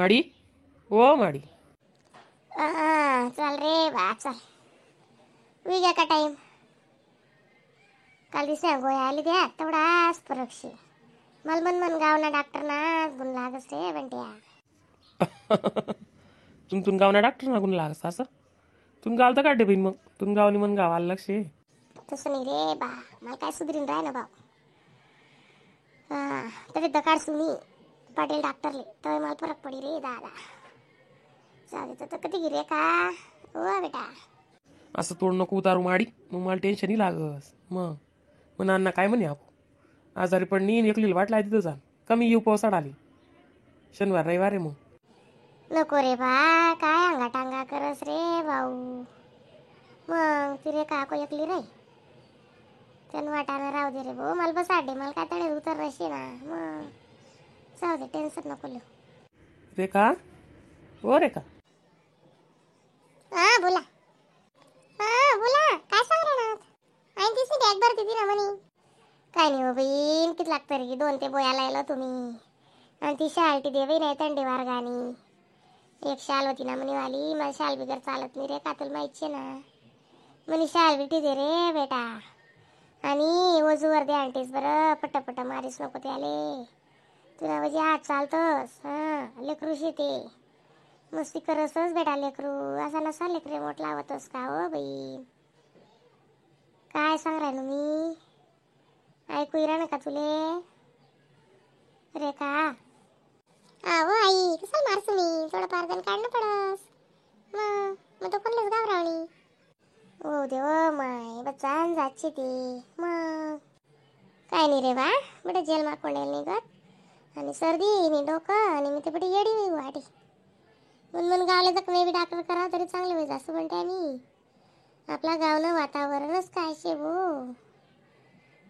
माडी ओ माडी. चल रे बा चल. उद्या का टाइम काल दिसल्या गोळ्या आली द्या तेवढाच फरक शे. मला मन गावना डॉक्टर ना गुण लागस रे बंट्या. तुम गावना डॉक्टर ना गुण लागस असं तुम गावता काढे बहीण मग तुम गावनी मन गावाला लक्ष आहे. तसं नाही रे बा मला काय सुधरीन राय ना भाऊ. तरी दकाड सुनी पाटील डॉक्टरले तर मला फरक पडी रे दादा. जाऊ दे तर कधी गिरे का हो बेटा. असं तोड नको उतारू माडी मग मला टेन्शनही लागस मग नाना काय म्हणे आपण आजारी पडणी एकलीला वाट लाय तिथं जा कमी येऊ पावसाळ आली शनिवार रविवार आहे मग. नको रे बा काय अंगा टांगा करस रे भाऊ. मग ती रे काको एकली रे त्यानं वाटानं राहू दे रे भाऊ मला बस आडे मला काय तडे उतर रशी ना मग जाऊ दे टेन्शन नको लिहू. रेखा ओ रेखा. बोला बोला काय सांग रे ना आई तिची बॅग भरती ती ना म्हणे. काय नाही हो बहीण किती लागतं रे 2 ते बोया लायला तुम्ही आणि ती शालटी दे बाई नाही थंडी वारगानी. एक शाल होती ना म्हणे वाली मला शाल बिगर चालत नाही रे कातल माहिती ना म्हणे शाल बिटी दे रे बेटा. आणि वजूवर दे आणतेस बरं पट्ट मारीस नको त्याले तुला म्हणजे आज चालतोस लेकरू शेते मस्ती करसच बेटा लेकरू असा नसा लेकरे मोठ लावतोस का हो बाई. काय सांग राहिलो मी ऐकू इरा नका तुले रेखा. हो आई कसं मारस मी थोडं पारगण काढणं पडस मग तो कोणलेच घाबरावणी. हो देव माय बच्चान जायचे ते मग काय नाही रे बा बेटा जेल मारकोंडेल निघत आणि सर्दी आणि डोकं आणि मी ते बेटी येडी मी वाटी मन गावले तर मे बी डॉक्टर करा तरी चांगले होईल असं म्हणते मी. आपला गावनं वातावरणच काय शे भो.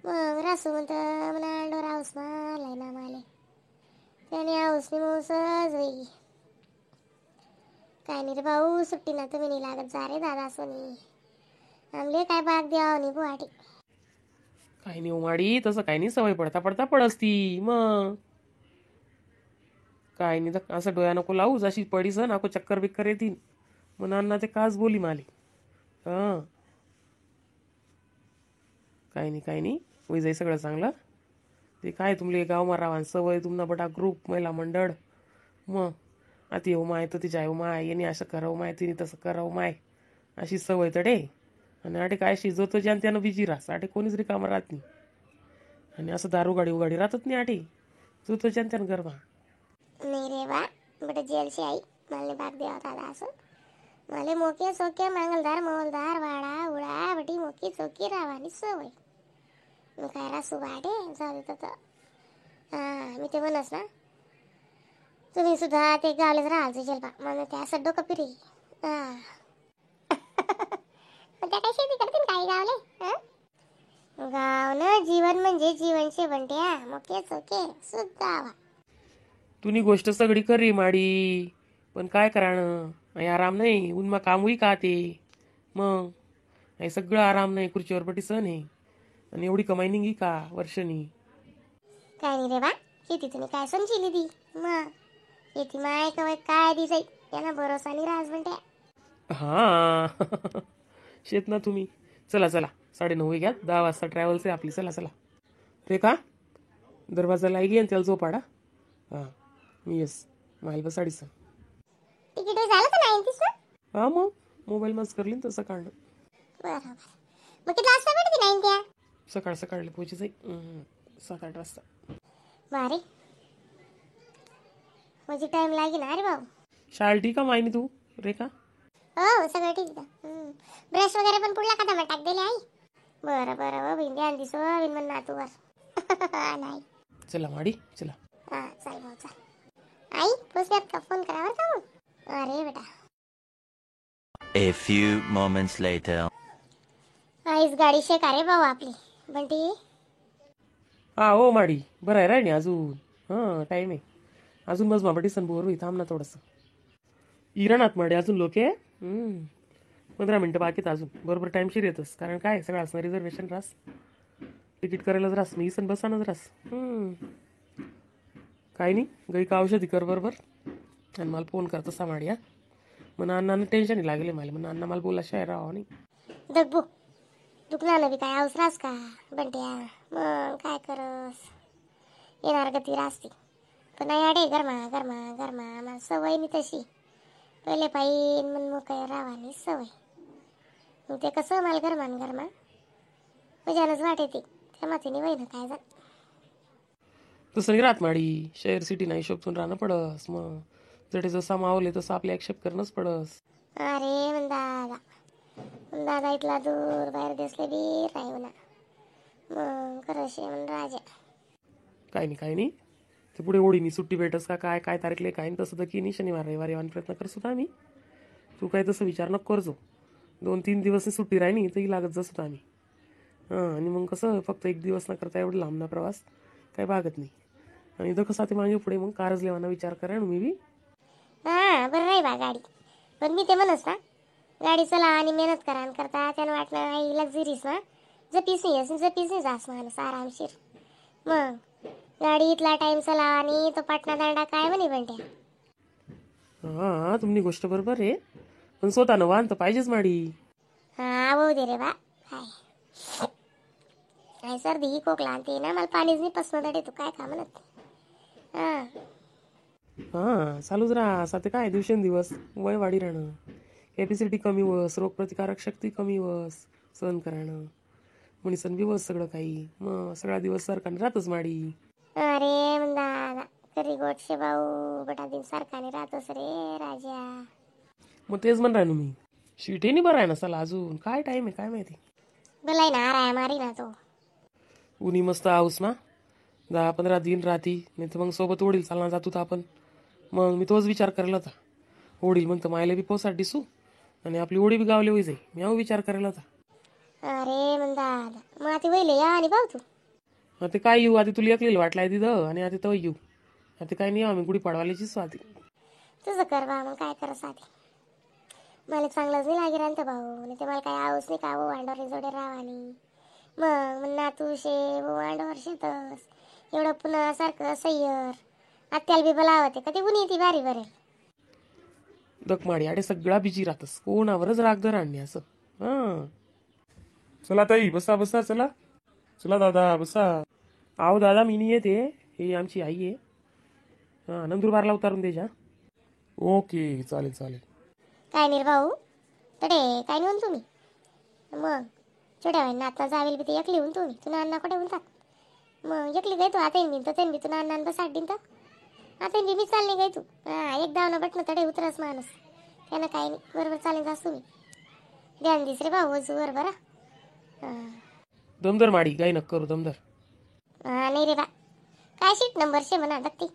मग रासू म्हणतं म्हणा डोर हाऊस मालाय ना माले त्याने हाऊसनी मौसच होई. काय नाही रे भाऊ सुट्टी ना तुम्ही नाही लागत जा रे दादा सोनी आमले काय बाग द्यावं नाही बुवाटी. काही नाही उमाडी तसं काही नाही सवय पडता पडस ती मग काय नाही असं डोळ्या नको लावूच अशी पडीस नको चक्कर बिक्कर येतील मग नाना ते काच बोली माली. हां काही नाही होई जाई सगळं चांगलं. ते काय तुमले गाव मारावा सवय तुमना बटा ग्रुप महिला मंडळ मग आता येऊ माय तर तिच्या येऊ माय यांनी असं करावं माय तिने तसं करावं माय अशी सवय तडे आणि आटे काय शिजवतो ज्यान त्यानं बिजी राहस आटे कोणीच रिकामा राहत नाही आणि असं दारू गाडी उगाडी राहतच नाही आटे जो तो ज्यान त्यानं गरबा. नाही रे बा बेटा जेलशी आई मला बाग द्यावा दादा असं मला मोके सोके मंगलदार मोलदार वाडा उडा बटी मोकी चोकी रावानी सवय. मी काय रासू वाडे जाऊ देत मी ते म्हणस ना तुम्ही सुद्धा ते गावलेच राहायचं जेलबा म्हणून त्या असं डोकं फिरी. त्या काय शेती करतील काही गावले गाव ना जीवन म्हणजे जीवनचे बनट्या मोके चोके सुद्धा. तुनी गोष्ट सगळी खरी माडी पण काय कराणं आराम नाही उन्मा काम होई का ते मग हे सगळं आराम नाही खुर्चीवर पटी सण आहे आणि एवढी कमाई निघी का वर्षनी. काय नाही रे बा शेती तुम्ही काय समजिली ती मग शेती माय कवय काय दिसाई यांना भरोसा नाही राहस म्हणत्या. हां शेत ना तुम्ही चला 9:30 घ्या 10 वाजता ट्रॅव्हल्स आहे आपली चला रेखा दरवाजा लाई गे आणि त्याला झोपाडा. हां मी येस माईल बस 3:30. तिकीट झालं तर 90 ना. हां मग मोबाईल मज करली तसं काढणं. बरोबर मग किती वाजता भेटते 90 सकाळला पोहोची जाई 7-8 वाजता. बारे म्हणजे टाइम लागेल ना रे भाऊ. शाळ ठीक आहे मायनी तू रेखा. हो सगळं ठीक आहे ब्रश वगैरे पण पुढला का टाक दिले आई. बरं बिन ध्यान दिसो बिन म्हण ना तू नाही चला माडी चला. चल भाऊ चल आई पुसल्यात का फोन करावर का मग. अरे बेटा A few moments later. आईच गाडी शेका रे भाऊ आपली बंटी. हा हो माडी बरं आहे राय अजून हां टाईम आहे अजून बस बाबा सन बोर होई थांब ना थोडंसं इराणात माडी अजून लोक आहे 15 मिनटं बाकीत अजून बरोबर टाईमशीर येतस कारण काय सगळं असं रिझर्वेशन रास तिकीट करायलाच रास मी इसन बसानच रास. काही नाही गाई का औषधी कर बरोबर आणि मला फोन करतो समाडी. मग अण्णानं टेन्शन लागले मला. मग अण्णा मला बोला शायर राहा नाही. दगबू दुखणार बी काय अवसरास का बंट्या. मग काय करस येणार गती रास्ती. पण नाही अडे गरमा गरमा गरमा मला सवय नाही तशी. पहिले पाहिन मग मग काय रावानी सवय. मग ते कसं मला गरमान गरमा मजानच वाटेते. त्या मातीने वय ना काय जात. तसं नाही राहत माडी. शहर सिटी नाही शोभतून राहणं पडस. मग जडे जसं मावले तसं आपले ॲक्सेप्ट करणंच पडस. अरे मग दादा इथला दूर बाहेर दिसले बी राही ना. मग करशे म्हण राजा. काय नाही ते पुढे ओढीनी सुट्टी भेटस का काय काय तारीखले काय नाही तसं तर की नाही. शनिवार रविवार येवान प्रयत्न करसो आम्ही. तू काय तसं विचार नको करजो. 2-3 दिवस सुट्टी राहिनी तरी लागत जसं आम्ही. आणि मग कसं फक्त 1 दिवस न करता एवढं लांब ना प्रवास काय भागत नाही. आणि इथं कसं ते मागे पुढे मग कारच लेवाना विचार करा मी बी. हां बरं राही बा गाडी. पण मी ते म्हणस ना गाडी चला आणि मेहनत करा आणि करता त्यानं वाटलं आई लक्झरीस ना जपीस नाही जास माणूस आरामशीर. मग गाडी इथला टाइम चला आणि तो पाटणा दांडा काय म्हणे बंट्या. तुमनी गोष्ट बरोबर आहे. पण स्वतःनं वाहन तर पाहिजेच माडी. हां भाऊ दे रे बा. काय सर्दी खोकला आणि ते ना मला पाणीच नाही पसंत अडे. तू काय का म्हणत. चालूच राहा. असं ते काय दिवसेंदिवस वय वाढी राहणं. कॅपॅसिटी कमी वस. रोगप्रतिकारक शक्ती कमी वस. सहन करणं म्हणीसन बी वस सगळं काही. मग सगळा दिवस सरकारने राहतच माडी. अरे म्हणा करी गोटशे भाऊ बटा दिन सारखाने राहतोस रे राजा. मग तेच म्हणताय ना मी. शिटे नाही बरं आहे ना चला अजून काय टाईम आहे काय माहिती. बोलाय ना राया मारी ना तो. उन्ही मस्त आऊस ना 10-15 दिन राहती. नाही तर मग सोबत ओढील चालणार जातो तर आपण. मग मी तोच विचार करायला होता. ओढील मग तर मायला बी पोसाट दिसू आणि आपली ओढी बी गावली होई जाई. मी अहो विचार करायला होता. अरे म्हणा मग आता वहिले या आणि भाऊ तू. आता काय येऊ. आधी तुला एकलेलं वाटलाय तिथं आणि आता तो येऊ. आता काय नाही आम्ही गुढी पाडवाल्याचीच स्वाती. तुझं कर बा मग काय करस आधी. मला चांगलंच नाही लागे राहतं भाऊ. नाही ते मला काय आवस नाही का वो अंडोर जोडे रावानी. मग नातू शे वो अंडोर शेतस एवढं पुन्हा सारखं सय्यर आत्याला बी बोलावते कधी कुणी ती बारी बरे. दकमाडी आडे सगळा बिजी राहतस. कोणावरच राग धर आणणे असं. चला ताई बसा बसा. चला चला दादा बसा. आहो दादा मी नाही येते. ही आमची आई आहे. नंदुरबारला उतारून द्यायच्या. ओके चालेल चालेल. काय नाही रे भाऊ तडे काय नाही तुम्ही. मग छोट्या वाईन आता जावेल बी ते एकली होऊन तुम्ही तुला अण्णा कुठे म्हणतात. मग एकली गाय तू आता येईन तर ते बी तुला अण्णा बस आडीन तर आता बी मी चालली गाय तू. एक दावनं बटणं तडे उतरस माणूस त्यानं काही नाही बरोबर चालेल जास तुम्ही. ध्यान दिस रे भाऊ वजू बरोबर. दमदर माडी गाय नक करू दमदर. नाही रे बा काय सीट नंबर शे म्हणा दक्ती.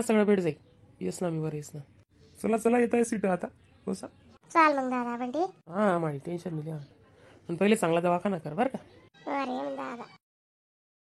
सगळं भेट जाईल. येस ना मी बरं येस ना. चला चला येत आहे सीट आता बसा. चाल मग दादा बंटी. माडी टेन्शन नाही. पण पहिले चांगला दवाखाना कर बरं का. अरे मग दादा